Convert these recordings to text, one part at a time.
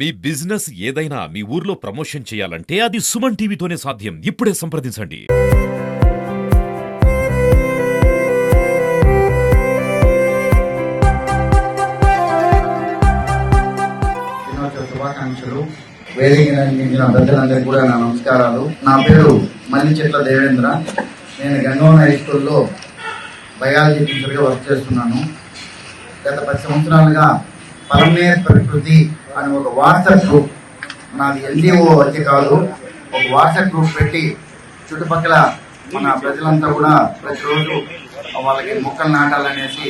మీ business ఏదైనా మీ ఊర్లో promotion చేయాలంటే అది సుమన్ టీవీతోనే సాధ్యం. ఇప్పుడే సంప్రదించండి. శుభాకాంక్షలు. వేదికను అందించిన పెద్దలందరికీ కూడా నా నమస్కారాలు. నా పేరు మల్లిచెట్ల దేవేంద్ర. నేను గంగవరం హై స్కూల్లో బయాలజీ టీచర్గా వర్క్ చేస్తున్నాను. గత 10 సంవత్సరాలుగా పరమేర్ ప్రకృతి అని ఒక వాట్సాప్ గ్రూప్, నాది ఎన్జిఓ వచ్చి కాదు, ఒక వాట్సాప్ గ్రూప్ పెట్టి చుట్టుపక్కల మన ప్రజలంతా కూడా ప్రతిరోజు వాళ్ళకి మొక్కలు నాటాలనేసి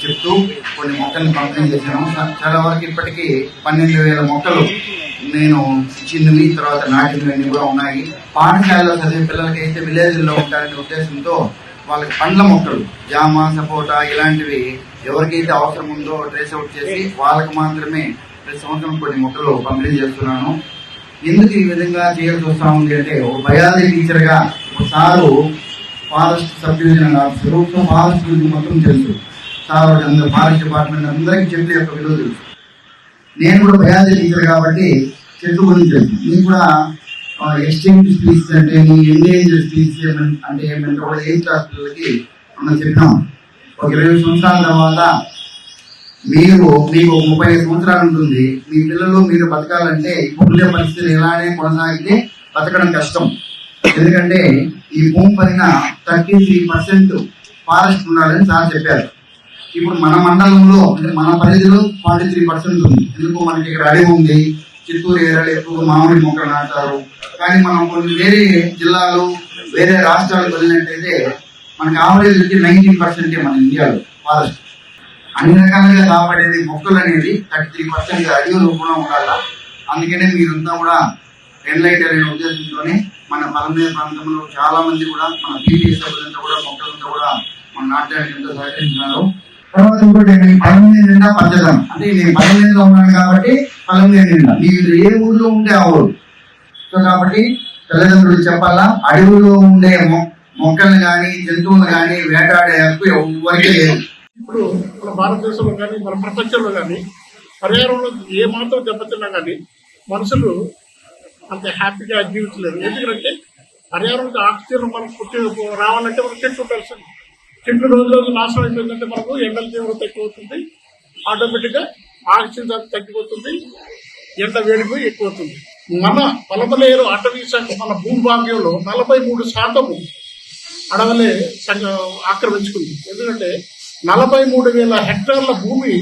చెప్తూ కొన్ని మొక్కల్ని పంపిణీ చేశాను. చాలా వరకు ఇప్పటికీ 12,000 మొక్కలు నేను ఇచ్చినవి, తర్వాత నాటినవి కూడా ఉన్నాయి. పాఠశాలలో చదివే పిల్లలకైతే విలేజ్లో ఉంటారనే ఉద్దేశంతో వాళ్ళకి పండ్ల మొక్కలు, జామ, సపోటా ఇలాంటివి ఎవరికైతే అవసరం ఉందో ట్రేస్ అవుట్ చేసి వాళ్ళకి మాత్రమే ప్రతి సంవత్సరం కొన్ని మొక్కలు పంపిణీ చేస్తున్నాను. ఎందుకు ఈ విధంగా చేయాల్సి వస్తూ ఉంది అంటే, ఒక బయాలజీ టీచర్గా sir forest sub division officer, forest గురించి మొత్తం తెలుసు. సార్ అందరూ ఫారెస్ట్ డిపార్ట్మెంట్ అందరికీ చెట్ల యొక్క విలువ తెలుసు. నేను కూడా బయాలజీ టీచర్ కాబట్టి చెట్టు గురించి తెలుసు. నేను కూడా ఎక్స్టింక్ట్ స్పీసీస్ అంటే ఎండేంజర్ స్పీసీస్ అంటే ఏమంటే కూడా 8th క్లాస్ పిల్లలకి మనం చెప్పినాం. ఒక 20 సంవత్సరాల తర్వాత మీకు 35 సంవత్సరాలు ఉంటుంది. మీ పిల్లలు మీరు బతకాలంటే ఇప్పుడుండే పరిస్థితులు ఎలానే కొనసాగితే బతకడం కష్టం. ఎందుకంటే ఈ భూమి పైన 33% ఫారెస్ట్ ఉండాలని సార్ చెప్పారు. ఇప్పుడు మన మండలంలో అంటే మన పరిధిలో 43% ఉంది. ఎందుకు మనకి ఇక్కడ అడవి ఉంది, చిత్తూరు ఏరియాలో ఎక్కువ మామిడి మొక్కలు నాటారు. కానీ మనం కొన్ని వేరే జిల్లాలు, వేరే రాష్ట్రాలకు వెళ్ళినట్టయితే మనకి ఆవరేజ్ 19% మన ఇండియాలో ఫారెస్ట్. అన్ని రకాలుగా కాపాడేది మొక్కలు అనేది 33% అడవి రూపంలో ఉండాలి. అందుకనే మీరంతా కూడా ఎన్లైట్ అనే ఉద్దేశంతోనే మన పలమనేరు ప్రాంతంలో చాలా మంది కూడా మన పీటీ సభ్యులంతా కూడా మొక్కలంతా కూడా మన నాటడానికి ఎంతో సహకరించినారు. తర్వాత ఇంకోటి పలమనేరు నిండా పచ్చదనం, అంటే నేను పలమనేరులో ఉన్నాను కాబట్టి పలమనేరు నిండా, మీరు ఏ ఊళ్ళో ఉంటే ఆ ఊరు. సో కాబట్టి తల్లిదండ్రులు చెప్పాలా, అడవుల్లో ఉండే మొక్కల్ని కానీ జంతువులు కానీ వేటాడే హక్కు ఎవరికీ లేదు. ఇప్పుడు మన భారతదేశంలో కానీ మన ప్రపంచంలో కానీ పర్యావరణంలో ఏ మాత్రం దెబ్బతిన్నా కానీ మనుషులు అంత హ్యాపీగా జీవించలేరు. ఎందుకంటే పర్యావరణంలో ఆక్సిజన్ మనకు పుట్టి రావాలంటే మనకు చెట్లు ఉండాల్సింది. చెట్లు రోజు రోజు నాశనం అయిపోయిందంటే మనకు ఎండల తీవ్రత ఎక్కువ అవుతుంది, ఆటోమేటిక్గా ఆక్సిజన్ తగ్గిపోతుంది, ఎండ వేడిపోయి ఎక్కువ అవుతుంది. మన పలమనేరు అటవీ శాఖ మన భూభాగ్యంలో 43% అడవులే ఆక్రమించుకుంది. ఎందుకంటే 43,000 హెక్టార్ల భూమి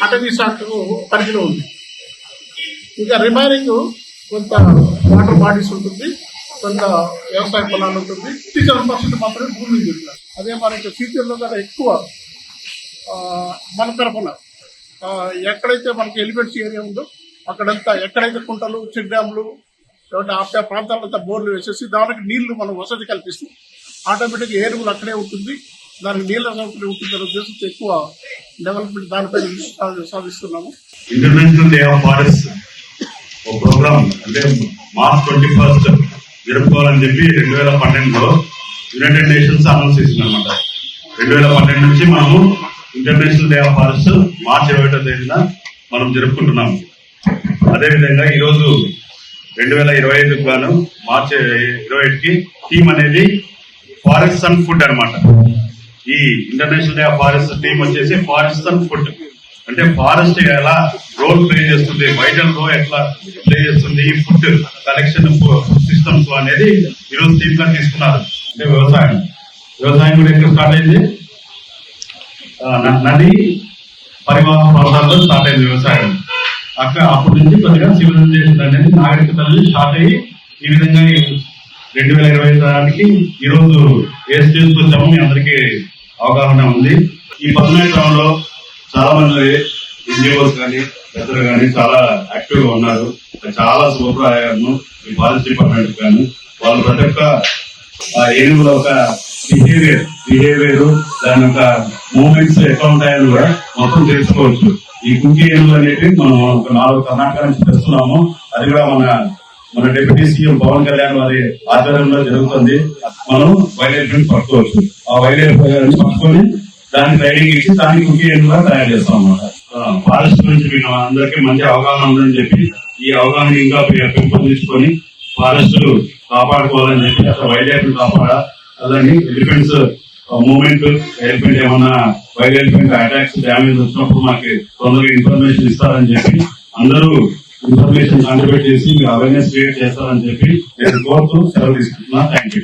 అటవీ శాఖకు పరిధిలో ఉంది. ఇంకా రిమైనింగ్ కొంత వాటర్ బాడీస్ ఉంటుంది, కొంత వ్యవసాయ పొలాలు ఉంటుంది. 57% మాత్రమే భూమి ఉంది. అదే మనకి ఫ్యూచర్లో కూడా ఎక్కువ మన తరఫున ఎక్కడైతే మనకి ఎలిమెంట్స్ ఏరియా ఉందో అక్కడంతా ఎక్కడైతే కుంటలు, చెక్ డ్యామ్లు, ఆ ప్రాంతాలంతా బోర్లు వేసేసి దానికి నీళ్లు మనం వసతి కల్పిస్తాం. ఆటోమేటిక్గా ఏరువులు అక్కడే ఉంటుంది, దానికి నీళ్ళ సౌకర్యం ఉంటుందనే ఉద్దేశంతో ఎక్కువ డెవలప్మెంట్ దానిపై సాధిస్తున్నాము. ఇంటర్నేషనల్ డే ఆఫ్ ఫారెస్ట్ ఒక ప్రోగ్రామ్ అంటే మార్చ్ 21 జరుపుకోవాలని చెప్పి 2012లో యునైటెడ్ నేషన్స్ అనౌన్స్ చేసింది అనమాట. 2012 నుంచి మనము international day of forest March 21వ తేదీన మనం జరుపుకుంటున్నాము. అదేవిధంగా ఈరోజు 2025కు గాను మార్చి 21కి థీమ్ అనేది ఫారెస్ట్ అండ్ ఫుడ్ అనమాట. ఈ international day of forest theme వచ్చేసి ఫారెస్ట్ అండ్ ఫుడ్. అంటే ఫారెస్ట్ ఎలా రోల్ ప్లే చేస్తుంది, వైటల్ రోల్ ఎట్లా ప్లే చేస్తుంది, ఈ ఫుడ్ కలెక్షన్ సిస్టమ్స్ అనేది ఈరోజు థీమ్ గా తీసుకున్నారు. అంటే వ్యవసాయం కూడా ఎక్కడ స్టార్ట్ అయింది, నది పరివాహ ప్రాంతాల్లో స్టార్ట్ అయింది వ్యవసాయం. అప్పటి నుంచి కొద్దిగా సివిలైజేషన్ అనేది నాగరికత స్టార్ట్ అయ్యి ఈ విధంగా 2025 ఈరోజు ఏ స్టేజ్కి వచ్చామో మీ అందరికీ అవగాహన ఉంది. ఈ పద్మనాభంలో చాలా మంది ఎన్జిఓస్ కానీ పెద్దలు కానీ చాలా యాక్టివ్ గా ఉన్నారు. చాలా శుభప్రాయాలను ఈ ఫారెస్ట్ డిపార్ట్మెంట్ కానీ వాళ్ళు ప్రతి ఒక్క ఏనుగుల ఒక బిహేవియర్ దాని యొక్క మూమెంట్స్ ఎట్లా ఉంటాయని కూడా మొత్తం తెలుసుకోవచ్చు. ఈ కుంకి ఏనుగులు అనేవి మనం ఒక 4 కర్ణాటక నుంచి తెస్తున్నాము. అది కూడా మన డిప్యూటీ సీఎం పవన్ కళ్యాణ్ వారి ఆధ్వర్యంలో జరుగుతుంది. మనం వైల్డ్ ఎలిఫెంట్ పట్టుకోవచ్చు. ఆ వైల్డ్ ఎలిఫెంట్ పట్టుకొని దానికి రైడింగ్ ఇచ్చి దానికి కుంకి ఏనుగుగా తయారు చేస్తాం అన్నమాట. ఫారెస్ట్ గురించి మీకు అందరికీ మంచి అవగాహన ఉందని చెప్పి ఈ అవగాహన ఇంకా పెంపొందించుకొని ఫారెస్ట్ కాపాడుకోవాలని చెప్పి అసలు వైల్డ్ లైఫ్ కాపాడాలని ఎలిఫెంట్స్ మూమెంట్ ఎలిఫెంట్ ఏమన్నా వైల్డ్ ఎలిఫెంట్ అటాక్స్ డ్యామేజ్ వచ్చినప్పుడు మాకు తొందరగా ఇన్ఫర్మేషన్ ఇస్తారని చెప్పి అందరూ ఇన్ఫర్మేషన్ కాంట్రిబ్యూట్ చేసి మీరు అవేర్నెస్ క్రియేట్ చేస్తారని చెప్పి నేను కోరుతూ సెలవు తీసుకుంటున్నా. Thank you.